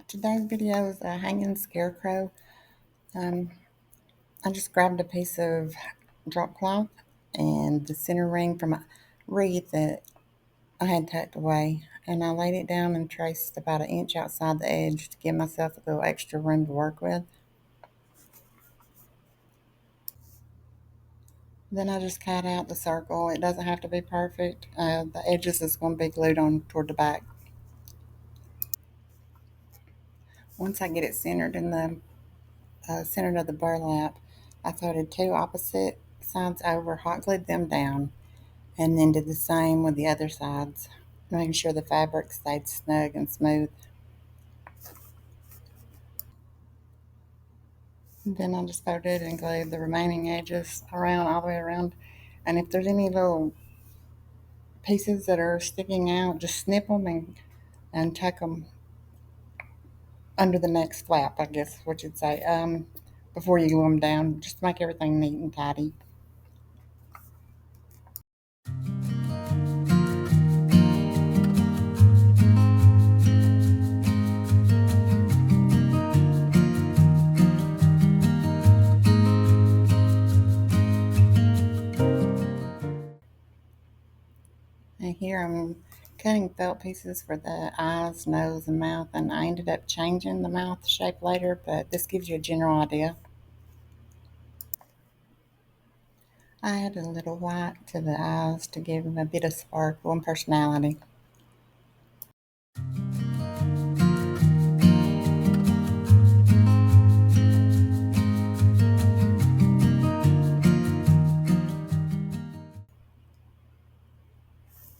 Today's video is a hanging scarecrow. Um, I just grabbed a piece of drop cloth and the center ring from a wreath that I had tucked away, and I laid it down and traced about 1 inch outside the edge to give myself a little extra room to work with. Then I just cut out the circle. It doesn't have to be perfect. The edges is going to be glued on toward the back. Once I get it centered in the center of the burlap, I folded two opposite sides over, hot glued them down, and then did the same with the other sides, making sure the fabric stayed snug and smooth. And then I just folded and glued the remaining edges around, all the way around. And if there's any little pieces that are sticking out, just snip them and tuck them under the next flap, I guess what you'd say, before you glue them down, just to make everything neat and tidy. And here I'm cutting felt pieces for the eyes, nose, and mouth, and I ended up changing the mouth shape later, but this gives you a general idea. I added a little white to the eyes to give them a bit of sparkle and personality.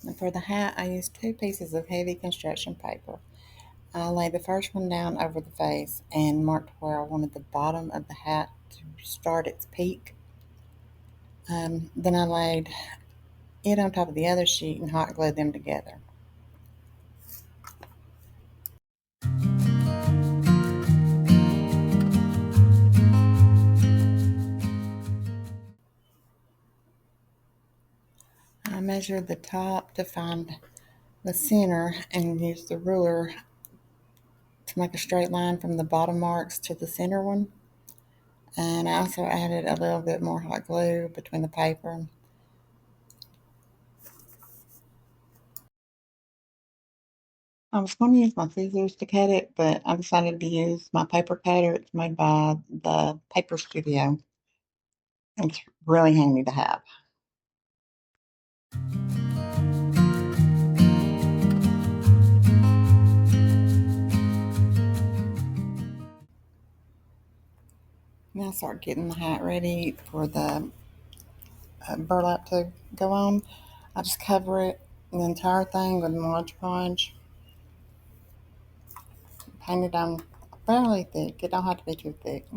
And for the hat, I used 2 pieces of heavy construction paper. I laid the first one down over the face and marked where I wanted the bottom of the hat to start its peak. Then I laid it on top of the other sheet and hot glued them together. I measured the top to find the center and used the ruler to make a straight line from the bottom marks to the center one. And I also added a little bit more hot glue between the paper. I was going to use my scissors to cut it, but I decided to use my paper cutter. It's made by the Paper Studio. It's really handy to have. Now start getting the hat ready for the burlap to go on. I just cover it, the entire thing, with Mod Podge. Paint it on fairly thick. It don't have to be too thick.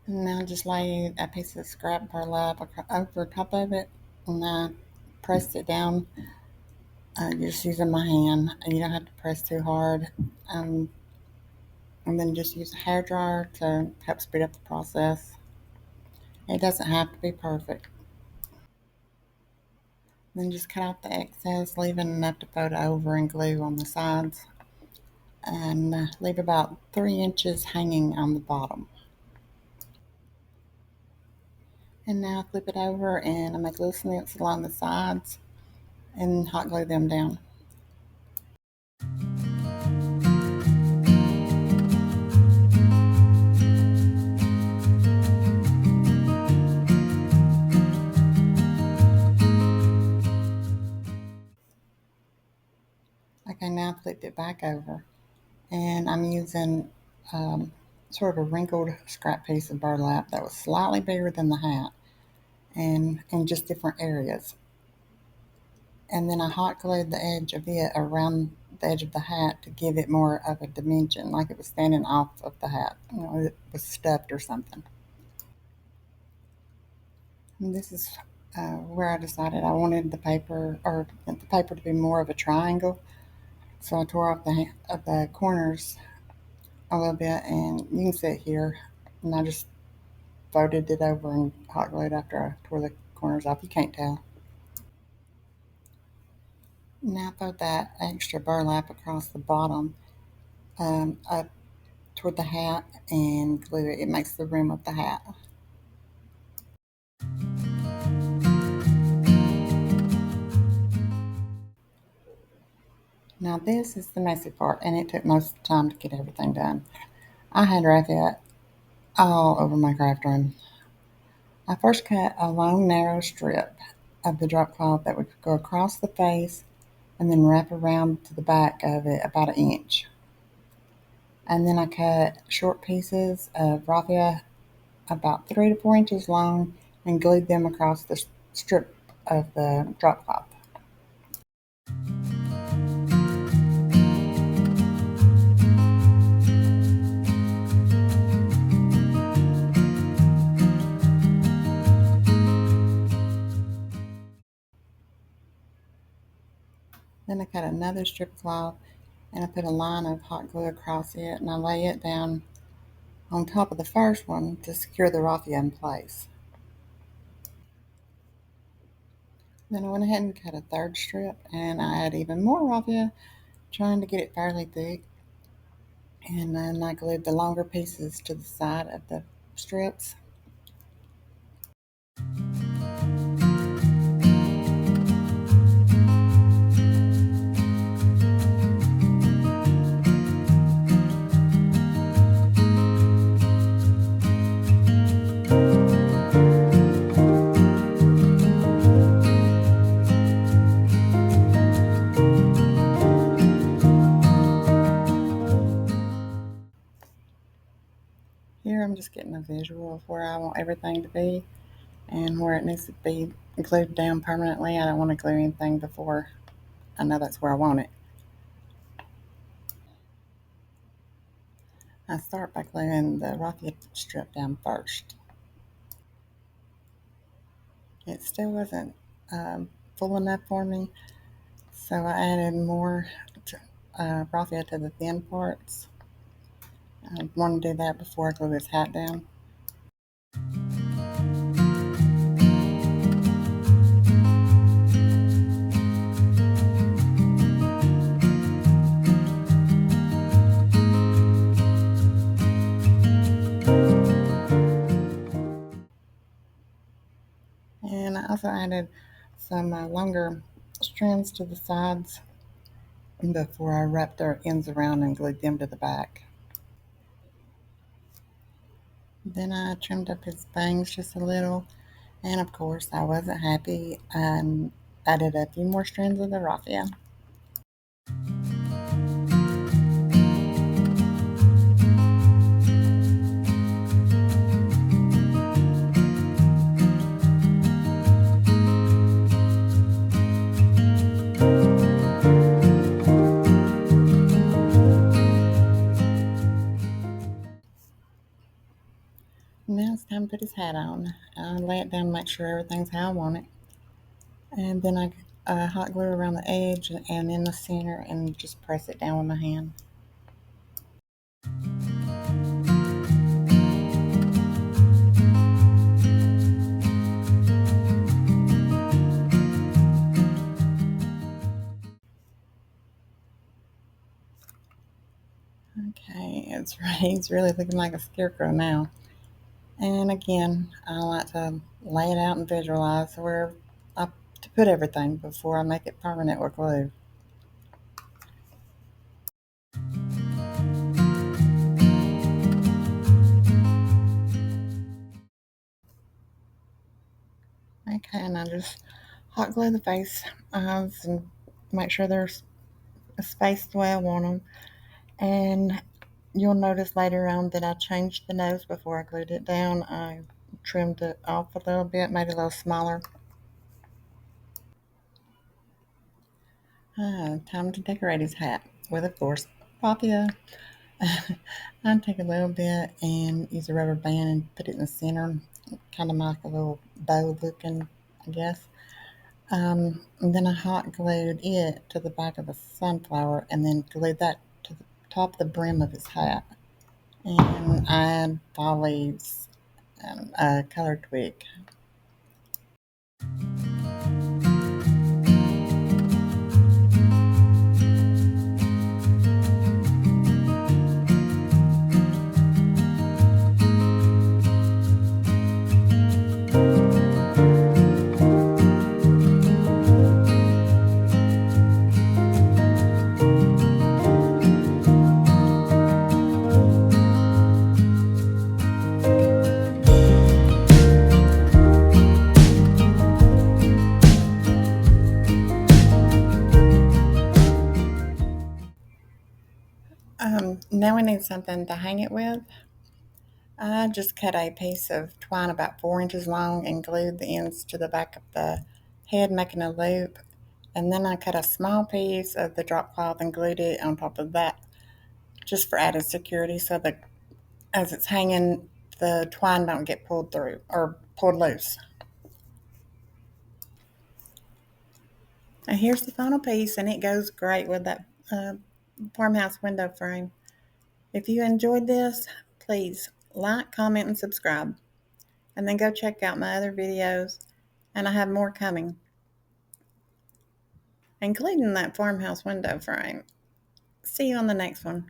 And now just lay a piece of scrap burlap over top of it, and I pressed it down, just using my hand. You don't have to press too hard. Um, and then just use a hair dryer to help speed up the process. It doesn't have to be perfect. Then just cut out the excess, leaving enough to fold over and glue on the sides, and leave about 3 inches hanging on the bottom. And now flip it over and I make little snips along the sides and hot glue them down. Okay, now I flipped it back over, and I'm using sort of a wrinkled scrap piece of burlap that was slightly bigger than the hat, and in just different areas. And then I hot glued the edge of it around the edge of the hat to give it more of a dimension, like it was standing off of the hat. It was stuffed or something. And this is where I decided I wanted the paper to be more of a triangle. So I tore off the corners a little bit, and you can see it here. And I just folded it over and hot glued after I tore the corners off. You can't tell. Now put that extra burlap across the bottom, up toward the hat, and glue it. It makes the rim of the hat. Now this is the messy part, and it took most of the time to get everything done. I had raffia all over my craft room. I first cut a long narrow strip of the drop cloth that would go across the face and then wrap around to the back of it about an inch. And then I cut short pieces of raffia about 3 to 4 inches long and glued them across the strip of the drop cloth. Then I cut another strip of cloth and I put a line of hot glue across it and I lay it down on top of the first one to secure the raffia in place. Then I went ahead and cut a third strip and I added even more raffia, trying to get it fairly thick. And then I glued the longer pieces to the side of the strips. Here I'm just getting a visual of where I want everything to be and where it needs to be glued down permanently. I don't want to glue anything before I know that's where I want it. I start by gluing the raffia strip down first. It still wasn't full enough for me, so I added more raffia to the thin parts. I want to do that before I glue his hat down. And I also added some longer strands to the sides before I wrapped their ends around and glued them to the back. Then I trimmed up his bangs just a little, and of course I wasn't happy and added a few more strands of the raffia. Now it's time to put his hat on. I lay it down, make sure everything's how I want it, and then I hot glue around the edge and in the center and just press it down with my hand. Okay, he's really looking like a scarecrow now. And again, I like to lay it out and visualize where I to put everything before I make it permanent with glue. Okay, and I just hot glue the face and make sure they're spaced the way I want them. And you'll notice later on that I changed the nose before I glued it down. I trimmed it off a little bit, made it a little smaller. Time to decorate his hat with, of course, raffia. I'd take a little bit and use a rubber band and put it in the center, kind of like a little bow looking, I guess. And then I hot glued it to the back of the sunflower and then glued that to the top of the brim of his hat. and add fall leaves and a colored twig. Now we need something to hang it with. I just cut a piece of twine about 4 inches long and glued the ends to the back of the head, making a loop. And then I cut a small piece of the drop cloth and glued it on top of that, just for added security, so that as it's hanging, the twine don't get pulled through or pulled loose. And here's the final piece, and it goes great with that farmhouse window frame. If you enjoyed this, please like, comment, and subscribe. And then go check out my other videos, and I have more coming, including that farmhouse window frame. See you on the next one.